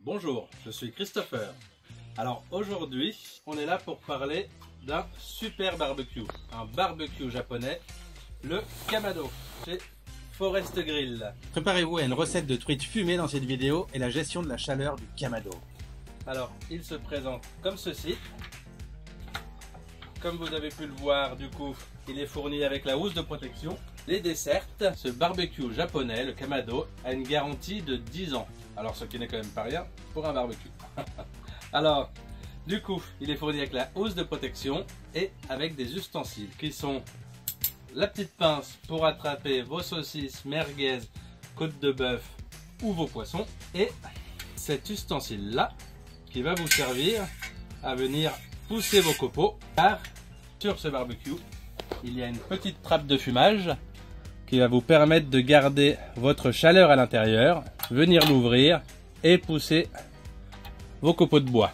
Bonjour, je suis Christopher. Alors aujourd'hui, on est là pour parler d'un super barbecue, un barbecue japonais, le Kamado, chez Forest Grill. Préparez-vous à une recette de truite fumée dans cette vidéo et la gestion de la chaleur du Kamado. Alors, il se présente comme ceci. Comme vous avez pu le voir, du coup, il est fourni avec la housse de protection. Les desserts, ce barbecue japonais, le Kamado, a une garantie de 10 ans. Alors, ce qui n'est quand même pas rien pour un barbecue. Alors, du coup, il est fourni avec la housse de protection et avec des ustensiles qui sont la petite pince pour attraper vos saucisses, merguez, côte de bœuf ou vos poissons. Et cet ustensile-là qui va vous servir à venir pousser vos copeaux, car sur ce barbecue, il y a une petite trappe de fumage qui va vous permettre de garder votre chaleur à l'intérieur, venir l'ouvrir et pousser vos copeaux de bois.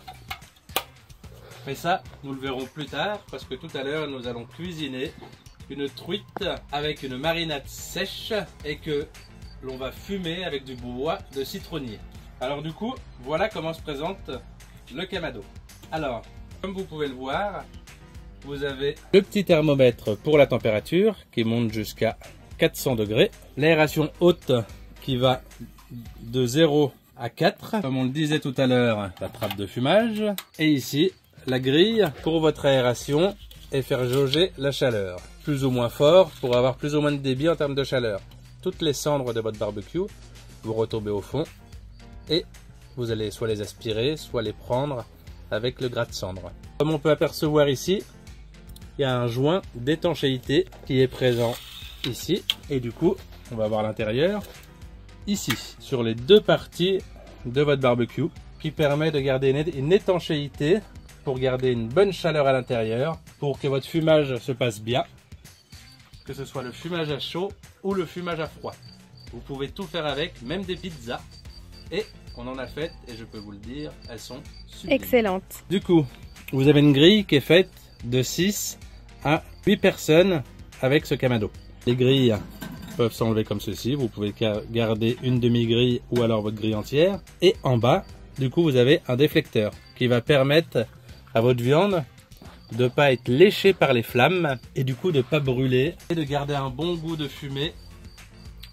Mais ça, nous le verrons plus tard parce que tout à l'heure, nous allons cuisiner une truite avec une marinade sèche et que l'on va fumer avec du bois de citronnier. Alors du coup, voilà comment se présente le Kamado. Alors, comme vous pouvez le voir, vous avez le petit thermomètre pour la température qui monte jusqu'à 400 degrés. L'aération haute qui va de 0 à 4. Comme on le disait tout à l'heure, la trappe de fumage. Et ici, la grille pour votre aération et faire jauger la chaleur. Plus ou moins fort pour avoir plus ou moins de débit en termes de chaleur. Toutes les cendres de votre barbecue, vous retombez au fond et vous allez soit les aspirer, soit les prendre avec le gratte-cendres. Comme on peut apercevoir ici, il y a un joint d'étanchéité qui est présent ici. Et du coup, on va voir l'intérieur ici, sur les deux parties de votre barbecue, qui permet de garder une étanchéité pour garder une bonne chaleur à l'intérieur, pour que votre fumage se passe bien, que ce soit le fumage à chaud ou le fumage à froid. Vous pouvez tout faire avec, même des pizzas. Et on en a fait, et je peux vous le dire, elles sont sublimes. Excellentes. Du coup, vous avez une grille qui est faite de 6 à 8 personnes avec ce Kamado. Les grilles peuvent s'enlever comme ceci. Vous pouvez garder une demi-grille ou alors votre grille entière. Et en bas, du coup, vous avez un déflecteur qui va permettre à votre viande de ne pas être léchée par les flammes et du coup de ne pas brûler et de garder un bon goût de fumée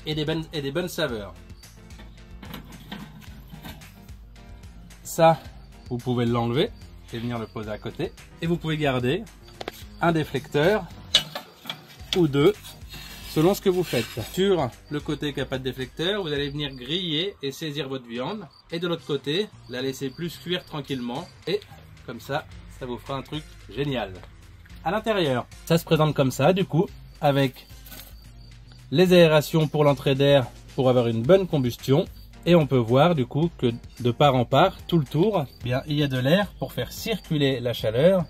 et des bonnes saveurs. Ça, vous pouvez l'enlever et venir le poser à côté. Et vous pouvez garder un déflecteur ou deux, selon ce que vous faites. Sur le côté qui n'a pas de déflecteur, vous allez venir griller et saisir votre viande. Et de l'autre côté, la laisser plus cuire tranquillement. Et comme ça, ça vous fera un truc génial. À l'intérieur, ça se présente comme ça, du coup, avec les aérations pour l'entrée d'air pour avoir une bonne combustion. Et on peut voir du coup que de part en part, tout le tour, eh bien, il y a de l'air pour faire circuler la chaleur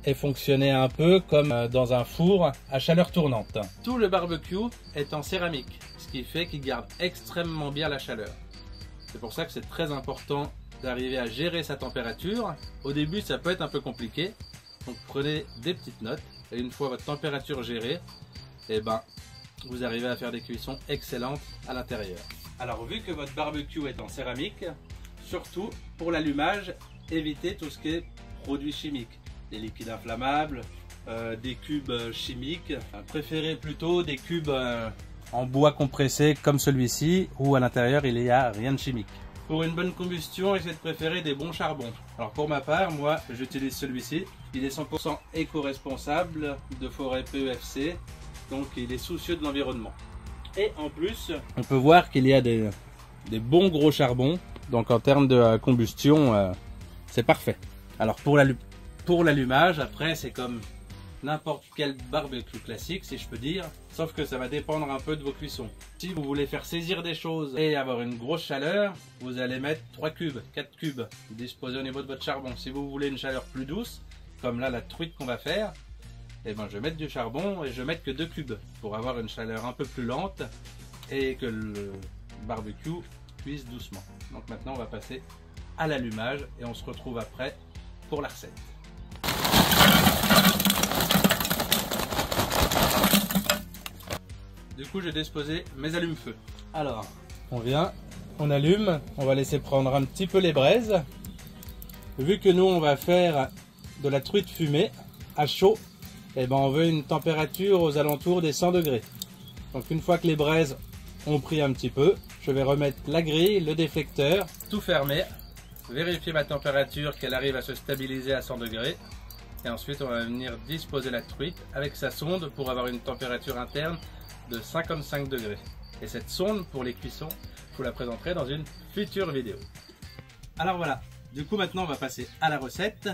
et fonctionner un peu comme dans un four à chaleur tournante. Tout le barbecue est en céramique, ce qui fait qu'il garde extrêmement bien la chaleur. C'est pour ça que c'est très important d'arriver à gérer sa température. Au début, ça peut être un peu compliqué, donc prenez des petites notes et une fois votre température gérée, eh ben, vous arrivez à faire des cuissons excellentes à l'intérieur. Alors vu que votre barbecue est en céramique, surtout pour l'allumage, évitez tout ce qui est produits chimiques, des liquides inflammables, des cubes chimiques. Préférez plutôt des cubes en bois compressé comme celui-ci où à l'intérieur il n'y a rien de chimique. Pour une bonne combustion, essayez de préférer des bons charbons. Alors pour ma part, moi j'utilise celui-ci. Il est 100% éco-responsable de forêt PEFC, donc il est soucieux de l'environnement. Et en plus, on peut voir qu'il y a des bons gros charbons. Donc en termes de combustion, c'est parfait. Alors pour l'allumage, après c'est comme n'importe quel barbecue classique, si je peux dire. Sauf que ça va dépendre un peu de vos cuissons. Si vous voulez faire saisir des choses et avoir une grosse chaleur, vous allez mettre 3 cubes, 4 cubes disposés au niveau de votre charbon. Si vous voulez une chaleur plus douce, comme là la truite qu'on va faire, et ben je vais mettre du charbon et je vais mettre que 2 cubes pour avoir une chaleur un peu plus lente et que le barbecue cuise doucement. Donc maintenant on va passer à l'allumage et on se retrouve après pour la recette. Du coup j'ai disposé mes allumes-feu. Alors on vient on allume, on va laisser prendre un petit peu les braises. Vu que nous on va faire de la truite fumée à chaud, et ben on veut une température aux alentours des 100 degrés. Donc une fois que les braises ont pris un petit peu, je vais remettre la grille, le déflecteur, tout fermer, vérifier ma température qu'elle arrive à se stabiliser à 100 degrés. Et ensuite on va venir disposer la truite avec sa sonde pour avoir une température interne de 55 degrés. Et cette sonde pour les cuissons, je vous la présenterai dans une future vidéo. Alors voilà, du coup maintenant on va passer à la recette.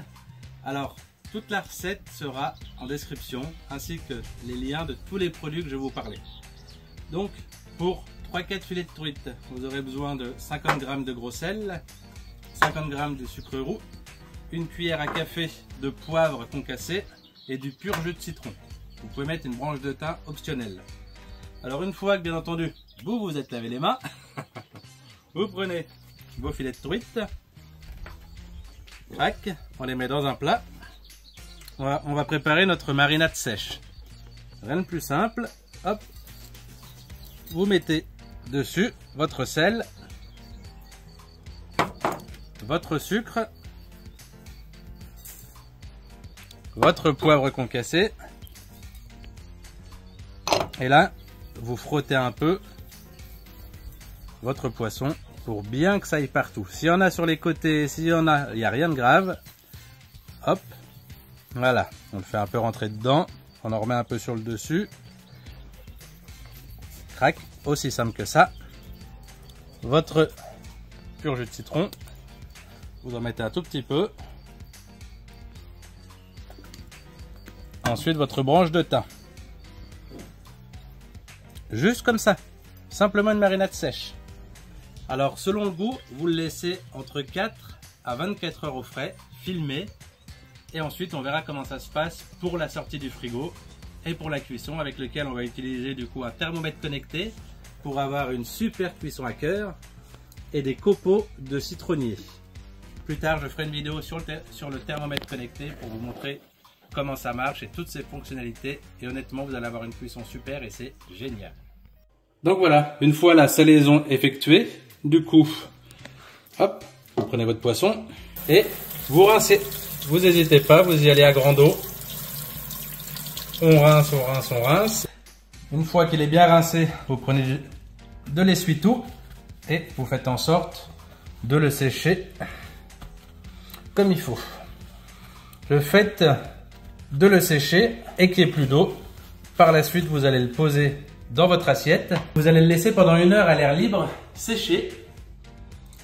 Alors toute la recette sera en description ainsi que les liens de tous les produits que je vais vous parler. Donc pour 3-4 filets de truite, vous aurez besoin de 50 g de gros sel, 50 g de sucre roux, une cuillère à café de poivre concassé et du pur jus de citron. Vous pouvez mettre une branche de thym optionnelle. Alors une fois que bien entendu vous vous êtes lavé les mains, vous prenez vos filets de truite, tac, on les met dans un plat. On va préparer notre marinade sèche. Rien de plus simple, hop, vous mettez dessus votre sel, votre sucre, votre poivre concassé, et là vous frottez un peu votre poisson pour bien que ça aille partout. S'il y en a sur les côtés, s'il y en a, il n'y a rien de grave. Hop, voilà, on le fait un peu rentrer dedans, on en remet un peu sur le dessus. Crac, aussi simple que ça. Votre pur jus de citron, vous en mettez un tout petit peu. Ensuite votre branche de thym. Juste comme ça, simplement une marinade sèche. Alors selon le goût, vous le laissez entre 4 à 24 heures au frais, filmé. Et ensuite on verra comment ça se passe pour la sortie du frigo et pour la cuisson, avec lequel on va utiliser du coup un thermomètre connecté pour avoir une super cuisson à cœur et des copeaux de citronnier. Plus tard je ferai une vidéo sur le thermomètre connecté pour vous montrer comment ça marche et toutes ses fonctionnalités, et honnêtement vous allez avoir une cuisson super et c'est génial. Donc voilà, une fois la salaison effectuée, du coup, hop, vous prenez votre poisson et vous rincez. Vous n'hésitez pas, vous y allez à grande eau. On rince, on rince, on rince. Une fois qu'il est bien rincé, vous prenez de l'essuie-tout et vous faites en sorte de le sécher comme il faut. Le fait de le sécher et qu'il n'y ait plus d'eau. Par la suite, vous allez le poser dans votre assiette. Vous allez le laisser pendant 1 heure à l'air libre sécher.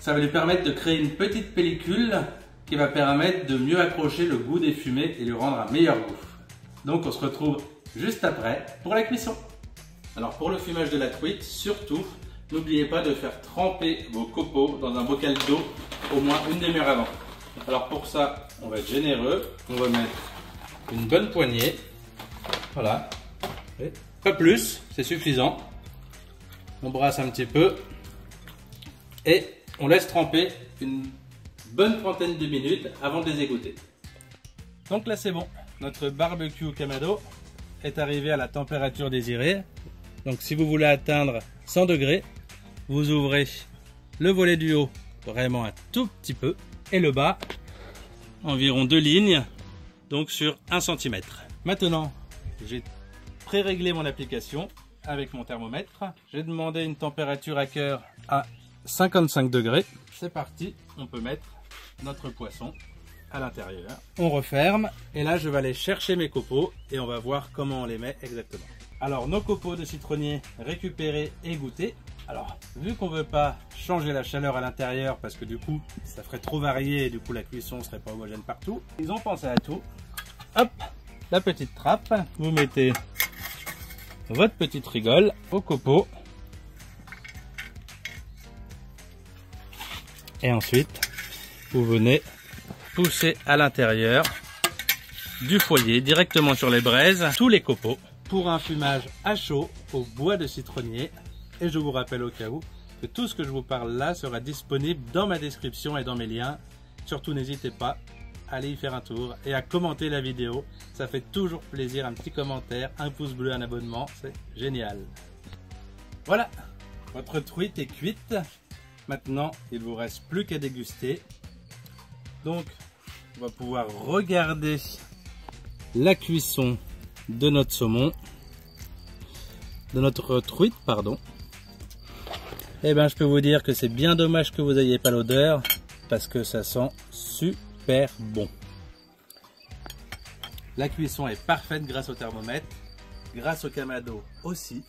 Ça va lui permettre de créer une petite pellicule qui va permettre de mieux accrocher le goût des fumées et lui rendre un meilleur goût. Donc on se retrouve juste après pour la cuisson. Alors pour le fumage de la truite, surtout, n'oubliez pas de faire tremper vos copeaux dans un bocal d'eau au moins 1 demi-heure avant. Alors pour ça, on va être généreux, on va mettre une bonne poignée, voilà, et pas plus, c'est suffisant. On brasse un petit peu et on laisse tremper une bonne trentaine de minutes avant de les égoutter. Donc là c'est bon, notre barbecue Kamado est arrivé à la température désirée. Donc si vous voulez atteindre 100 degrés, vous ouvrez le volet du haut vraiment un tout petit peu et le bas environ 2 lignes, donc sur 1 cm. Maintenant j'ai pré-réglé mon application avec mon thermomètre. J'ai demandé une température à cœur à 55 degrés. C'est parti, on peut mettre notre poisson à l'intérieur. On referme et là je vais aller chercher mes copeaux et on va voir comment on les met exactement. Alors nos copeaux de citronnier récupérés et goûtés. Alors vu qu'on ne veut pas changer la chaleur à l'intérieur parce que du coup ça ferait trop varié et du coup la cuisson ne serait pas homogène partout, ils ont pensé à tout. Hop, la petite trappe, vous mettez votre petite rigole au copeau et ensuite vous venez pousser à l'intérieur du foyer directement sur les braises tous les copeaux pour un fumage à chaud au bois de citronnier. Et je vous rappelle au cas où que tout ce que je vous parle là sera disponible dans ma description et dans mes liens. Surtout n'hésitez pas à aller y faire un tour et à commenter la vidéo, ça fait toujours plaisir. Un petit commentaire, un pouce bleu, un abonnement, c'est génial. Voilà, votre truite est cuite. Maintenant, il vous reste plus qu'à déguster. Donc, on va pouvoir regarder la cuisson de notre saumon, de notre truite, pardon. Et ben, je peux vous dire que c'est bien dommage que vous n'ayez pas l'odeur, parce que ça sent super bon. La cuisson est parfaite grâce au thermomètre, grâce au Kamado aussi,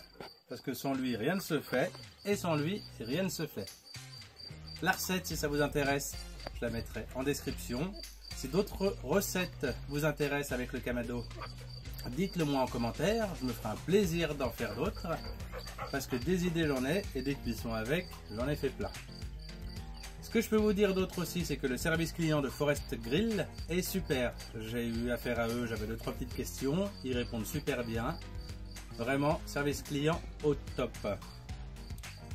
parce que sans lui rien ne se fait, et sans lui rien ne se fait. La recette, si ça vous intéresse, je la mettrai en description. Si d'autres recettes vous intéressent avec le Kamado, dites-le moi en commentaire, je me ferai un plaisir d'en faire d'autres, parce que des idées j'en ai, et des cuissons avec, j'en ai fait plein. Ce que je peux vous dire d'autre aussi, c'est que le service client de Forest Grill est super. J'ai eu affaire à eux, j'avais 2-3 petites questions, ils répondent super bien. Vraiment, service client au top.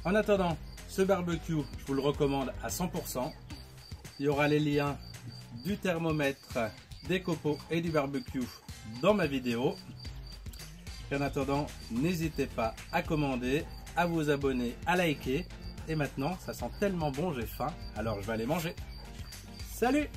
En attendant, ce barbecue, je vous le recommande à 100%. Il y aura les liens du thermomètre, des copeaux et du barbecue dans ma vidéo. Et en attendant, n'hésitez pas à commander, à vous abonner, à liker. Et maintenant, ça sent tellement bon, j'ai faim, alors je vais aller manger. Salut!